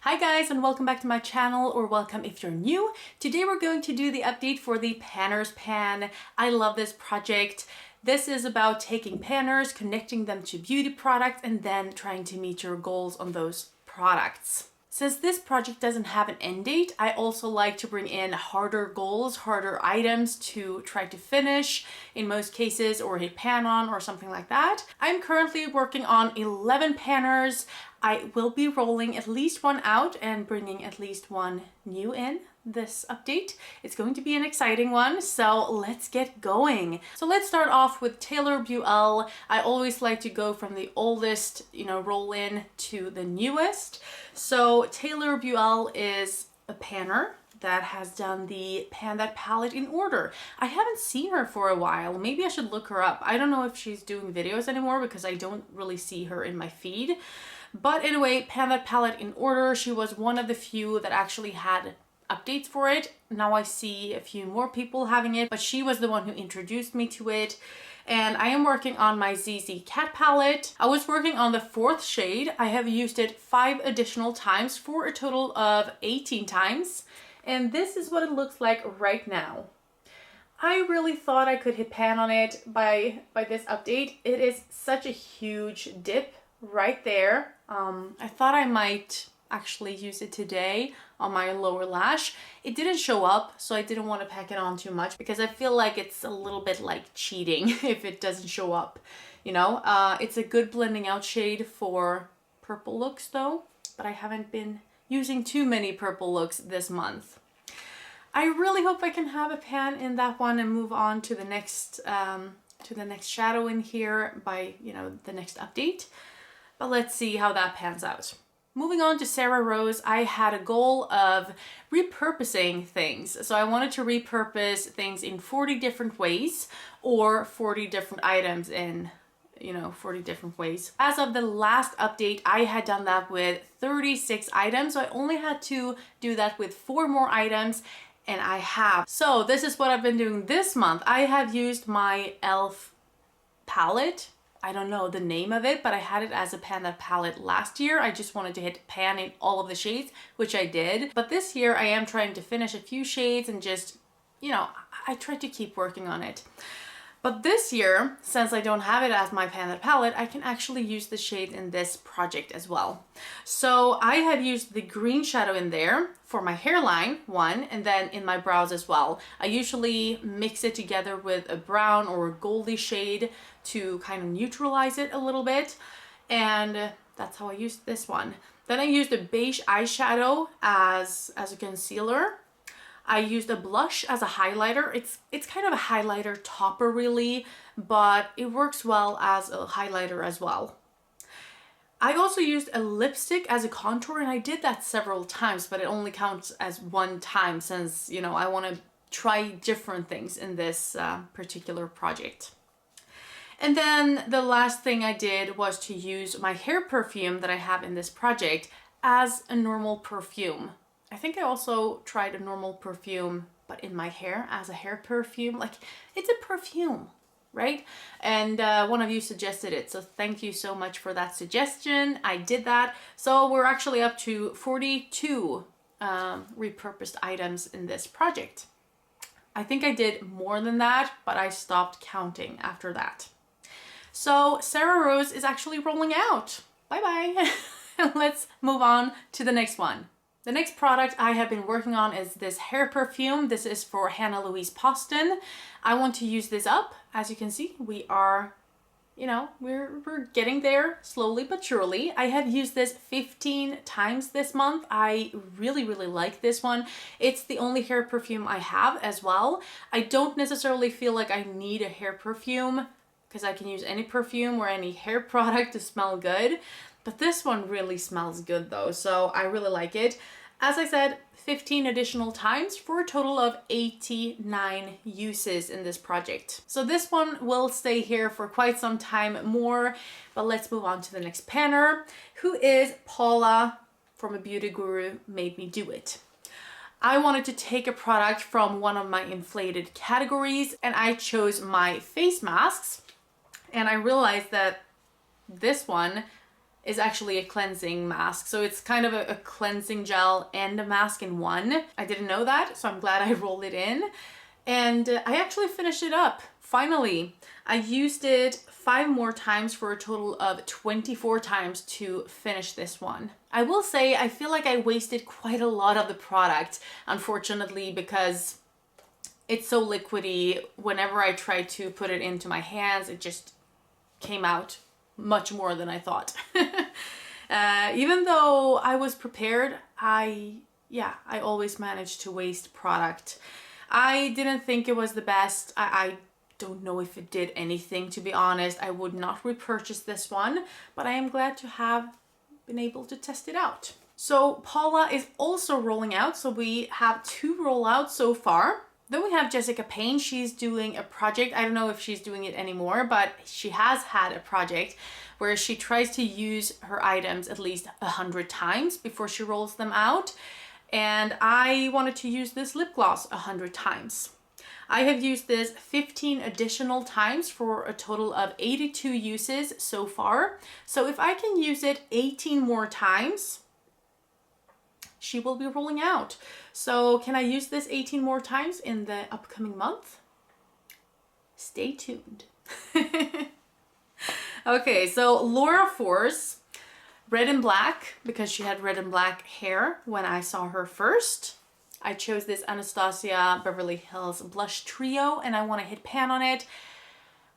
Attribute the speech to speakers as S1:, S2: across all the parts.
S1: Hi guys, and welcome back to my channel, or welcome if you're new. Today we're going to do the update for the Panner's Pan. I love this project. This is about taking panners, connecting them to beauty products, and then trying to meet your goals on those products. Since this project doesn't have an end date, I also like to bring in harder goals, harder items to try to finish in most cases, or hit pan on or something like that. I'm currently working on 11 panners. I will be rolling at least one out and bringing at least one new in this update. It's going to be an exciting one, so let's get going. So let's start off with Taylor Buell. I always like to go from the oldest, roll in to the newest. So Taylor Buell is a panner that has done the Pan That palette in order. I haven't seen her for a while. Maybe I should look her up. I don't know if she's doing videos anymore because I don't really see her in my feed. But anyway, Pan That palette in order. She was one of the few that actually had updates for it. Now I see a few more people having it, but she was the one who introduced me to it. And I am working on my ZZ Cat palette. I was working on the 4th shade. I have used it 5 additional times for a total of 18 times. And this is what it looks like right now. I really thought I could hit pan on it by this update. It is such a huge dip right there. I thought I might actually use it today on my lower lash. It didn't show up, so I didn't want to pack it on too much because I feel like it's a little bit like cheating if it doesn't show up, It's a good blending out shade for purple looks though, but I haven't been using too many purple looks this month. I really hope I can have a pan in that one and move on to the next shadow in here by, the next update. But let's see how that pans out. Moving on to Sarah Rose, I had a goal of repurposing things. So I wanted to repurpose things in 40 different ways, or 40 different items in 40 different ways. As of the last update, I had done that with 36 items. So I only had to do that with 4 more items, and I have. So this is what I've been doing this month. I have used my e.l.f. palette. I don't know the name of it, but I had it as a Pan That palette last year. I just wanted to hit pan in all of the shades, which I did. But this year I am trying to finish a few shades and just, I tried to keep working on it. But this year, since I don't have it as my Pan That palette, I can actually use the shade in this project as well. So I have used the green shadow in there for my hairline, one, and then in my brows as well. I usually mix it together with a brown or a goldy shade to kind of neutralize it a little bit. And that's how I used this one. Then I used a beige eyeshadow as a concealer. I used a blush as a highlighter. It's kind of a highlighter topper really, but it works well as a highlighter as well. I also used a lipstick as a contour, and I did that several times, but it only counts as one time since, I want to try different things in this particular project. And then the last thing I did was to use my hair perfume that I have in this project as a normal perfume. I think I also tried a normal perfume, but in my hair as a hair perfume. Like, it's a perfume, right? And one of you suggested it, so thank you so much for that suggestion. I did that. So we're actually up to 42 repurposed items in this project. I think I did more than that, but I stopped counting after that. So Sarah Rose is actually rolling out. Bye-bye. Let's move on to the next one. The next product I have been working on is this hair perfume. This is for Louise Poston. I want to use this up. As you can see, we are, we're getting there slowly but surely. I have used this 15 times this month. I really, really like this one. It's the only hair perfume I have as well. I don't necessarily feel like I need a hair perfume because I can use any perfume or any hair product to smell good. But this one really smells good though, so I really like it. As I said, 15 additional times for a total of 89 uses in this project. So this one will stay here for quite some time more, but let's move on to the next panner, who is Paula from A Beauty Guru Made Me Do It. I wanted to take a product from one of my inflated categories, and I chose my face masks, and I realized that this one is actually a cleansing mask. So it's kind of a cleansing gel and a mask in one. I didn't know that, so I'm glad I rolled it in. And I actually finished it up, finally. I used it 5 more times for a total of 24 times to finish this one. I will say I feel like I wasted quite a lot of the product, unfortunately, because it's so liquidy. Whenever I tried to put it into my hands, it just came out much more than I thought. Even though I was prepared, I always managed to waste product. I didn't think it was the best. I don't know if it did anything, to be honest. I would not repurchase this one, but I am glad to have been able to test it out. So Paula is also rolling out. So we have 2 rollouts so far. Then we have Jessica Payne. She's doing a project. I don't know if she's doing it anymore, but she has had a project where she tries to use her items at least 100 times before she rolls them out. And I wanted to use this lip gloss 100 times. I have used this 15 additional times for a total of 82 uses so far. So if I can use it 18 more times, she will be rolling out. So can I use this 18 more times in the upcoming month? Stay tuned. Okay, so Laura Force, red and black, because she had red and black hair when I saw her first. I chose this Anastasia Beverly Hills blush trio and I want to hit pan on it.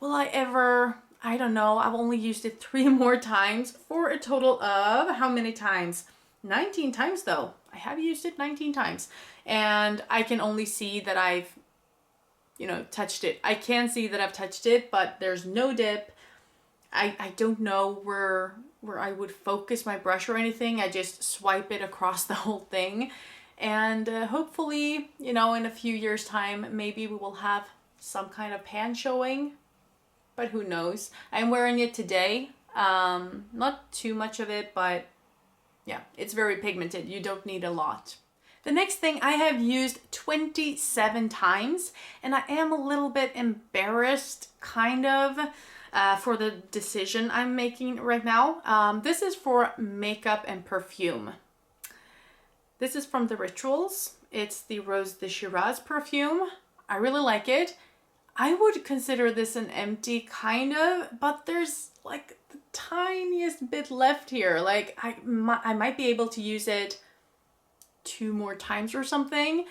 S1: Will I ever? I don't know. I've only used it 3 more times for a total of how many times? 19 times though. I have used it 19 times and I can only see that I've, touched it. I can see that I've touched it, but there's no dip. I don't know where I would focus my brush or anything. I just swipe it across the whole thing. And hopefully, in a few years time, maybe we will have some kind of pan showing, but who knows. I'm wearing it today. Not too much of it, but yeah, it's very pigmented. You don't need a lot. The next thing I have used 27 times, and I am a little bit embarrassed, kind of, for the decision I'm making right now. This is for Makeup and Perfume. This is from the Rituals. It's the Rose de Shiraz perfume. I really like it. I would consider this an empty, kind of, but there's like the tiniest bit left here. Like I might be able to use it 2 more times or something.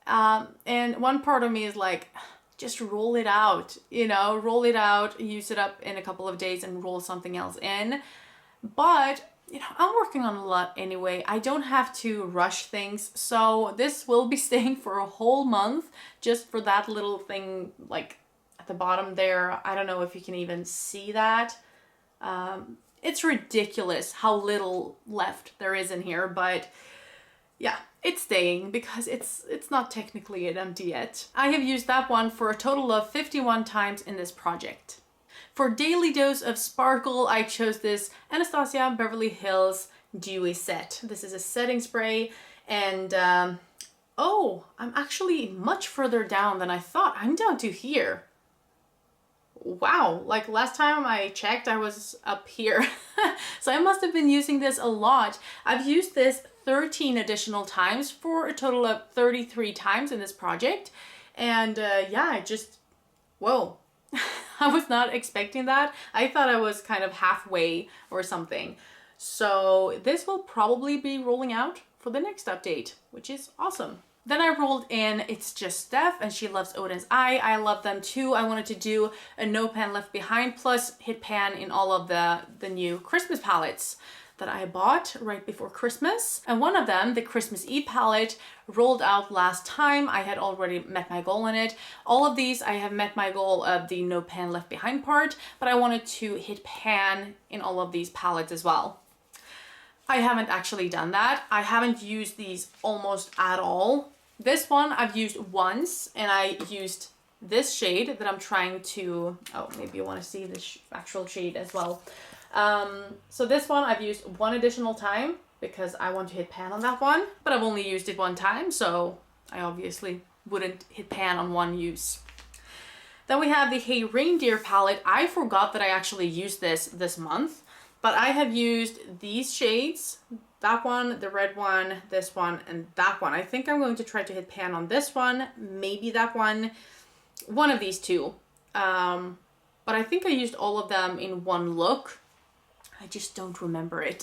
S1: And one part of me is like, just roll it out, roll it out, use it up in a couple of days and roll something else in. But I'm working on a lot anyway. I don't have to rush things. So this will be staying for a whole month just for that little thing like at the bottom there. I don't know if you can even see that. It's ridiculous how little left there is in here, but yeah, it's staying because it's not technically empty yet. I have used that one for a total of 51 times in this project. For Daily Dose of Sparkle, I chose this Anastasia Beverly Hills Dewy Set. This is a setting spray, and oh, I'm actually much further down than I thought. I'm down to here. Wow, like last time I checked, I was up here. So I must have been using this a lot. I've used this 13 additional times for a total of 33 times in this project. And yeah, whoa. I was not expecting that. I thought I was kind of halfway or something. So this will probably be rolling out for the next update, which is awesome. Then I rolled in It's Just Steph, and she loves Odin's Eye. I love them too. I wanted to do a no pan left behind plus hit pan in all of the new Christmas palettes that I bought right before Christmas. And one of them, the Christmas Eve palette, rolled out last time. I had already met my goal in it. All of these, I have met my goal of the no pan left behind part, but I wanted to hit pan in all of these palettes as well. I haven't actually done that. I haven't used these almost at all. This one I've used once, and I used this shade that I'm trying to, oh, maybe you want to see this actual shade as well. So this one I've used 1 additional time because I want to hit pan on that one, but I've only used it 1 time, so I obviously wouldn't hit pan on 1 use. Then we have the Hey Reindeer palette. I forgot that I actually used this month, But I have used these shades, that one, the red one, this one, and that one. I think I'm going to try to hit pan on this one, maybe that one of these two. But I think I used all of them in one look. I just don't remember it.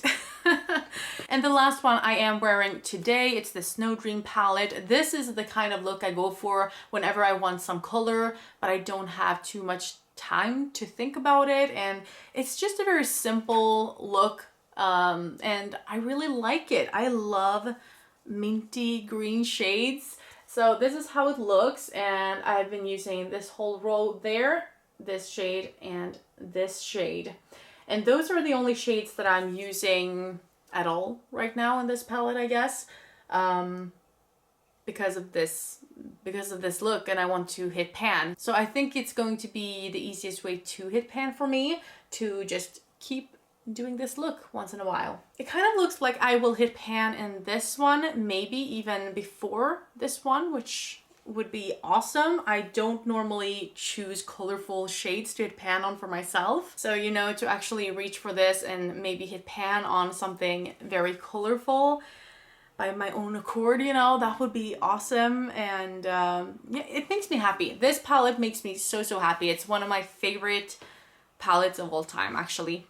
S1: And the last one I am wearing today, it's the Snow Dream palette. This is the kind of look I go for whenever I want some color, but I don't have too much time to think about it. And it's just a very simple look. And I really like it. I love minty green shades. So this is how it looks. And I've been using this whole row there, this shade and this shade. And those are the only shades that I'm using at all right now in this palette, I guess, because of this look, and I want to hit pan. So I think it's going to be the easiest way to hit pan for me, to just keep doing this look once in a while. It kind of looks like I will hit pan in this one, maybe even before this one, which would be awesome. I don't normally choose colorful shades to hit pan on for myself. So, you know, to actually reach for this and maybe hit pan on something very colorful by my own accord, you know, that would be awesome. And yeah, it makes me happy. This palette makes me so happy. It's one of my favorite palettes of all time, actually.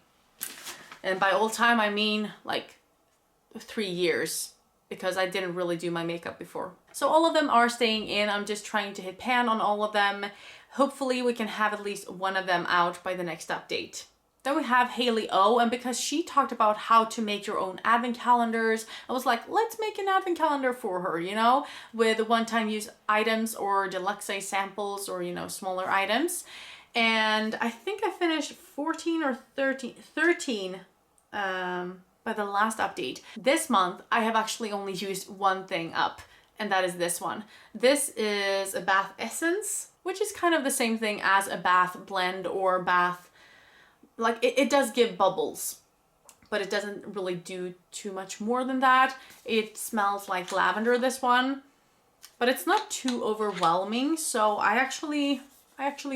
S1: And by all time, I mean like 3 years, because I didn't really do my makeup before. So all of them are staying in. I'm just trying to hit pan on all of them. Hopefully we can have at least one of them out by the next update. Then we have Hailey O, and because she talked about how to make your own advent calendars, I was like, let's make an advent calendar for her, you know, with one-time use items or deluxe size samples, or, you know, smaller items. And I think I finished 14 or 13 by the last update. This month, I have actually only used one thing up, and that is this one. This is a bath essence, which is kind of the same thing as a bath blend or bath, like it does give bubbles, but it doesn't really do too much more than that. It smells like lavender, this one, but it's not too overwhelming. So I actually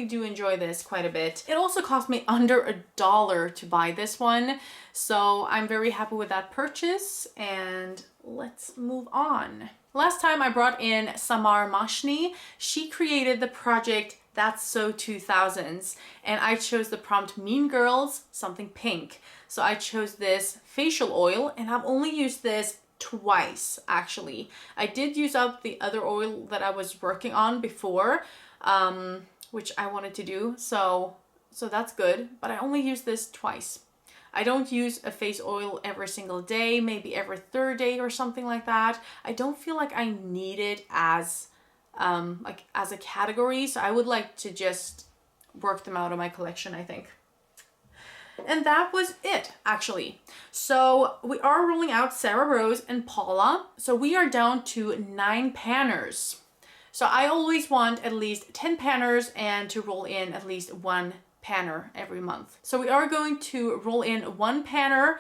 S1: do enjoy this quite a bit. It also cost me under $1 to buy this one. So I'm very happy with that purchase, and let's move on. Last time I brought in Samar Mashni. She created the project That's So 2000s, and I chose the prompt Mean Girls, something pink. So I chose this facial oil, and I've only used this twice, actually. I did use up the other oil that I was working on before, which I wanted to do, so that's good, but I only use this twice. I don't use a face oil every single day, maybe every third day or something like that. I don't feel like I need it as as a category, so I would like to just work them out of my collection, I think. And that was it, actually. So we are rolling out Sarah Rose and Paula, so we are down to 9 panners. So I always want at least 10 panners and to roll in at least 1 panner every month. So we are going to roll in 1 panner,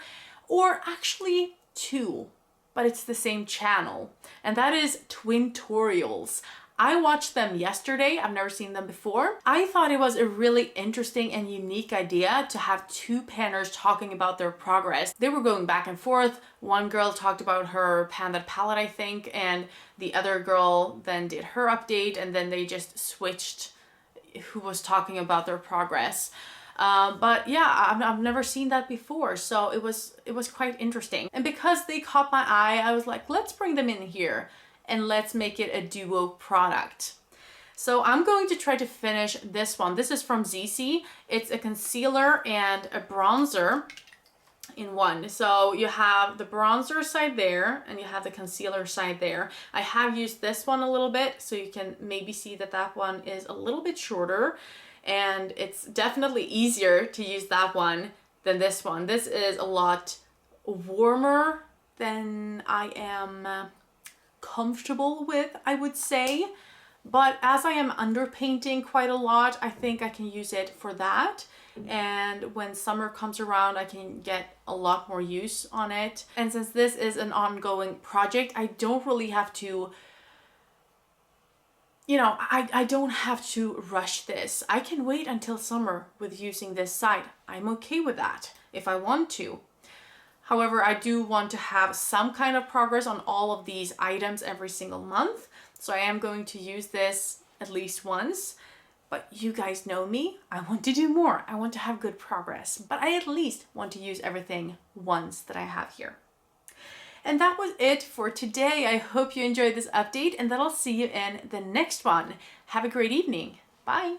S1: or actually 2, but it's the same channel, and that is Twintorials. I watched them yesterday. I've never seen them before. I thought it was a really interesting and unique idea to have 2 panners talking about their progress. They were going back and forth. One girl talked about her pan that palette, I think, and the other girl then did her update, and then they just switched who was talking about their progress. But yeah, I've never seen that before, so it was quite interesting. And because they caught my eye, I was like, let's bring them in here and let's make it a duo product. So I'm going to try to finish this one. This is from ZC. It's a concealer and a bronzer in one. So you have the bronzer side there and you have the concealer side there. I have used this one a little bit, so you can maybe see that that one is a little bit shorter, and it's definitely easier to use that one than this one. This is a lot warmer than I am comfortable with, I would say. But as I am underpainting quite a lot, I think I can use it for that. And when summer comes around, I can get a lot more use on it. And since this is an ongoing project, I don't really have to, you know, I don't have to rush this. I can wait until summer with using this side. I'm okay with that. if I want to. However, I do want to have some kind of progress on all of these items every single month. So I am going to use this at least once. But you guys know me, I want to do more. I want to have good progress, but I at least want to use everything once that I have here. And that was it for today. I hope you enjoyed this update and that I'll see you in the next one. Have a great evening. Bye.